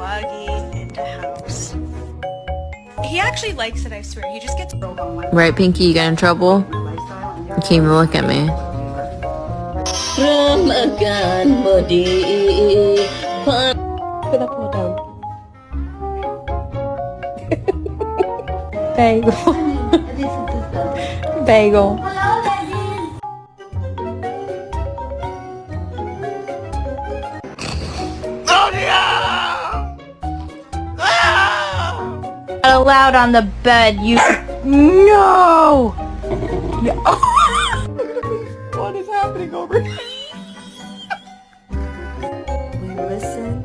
Wagi in the house. He actually likes it, I swear. He just gets... Right, Pinky? You got in trouble? You can't even look at me. Bagel. Bagel. Not allowed on the bed, you... No! No. What is happening over here? We listen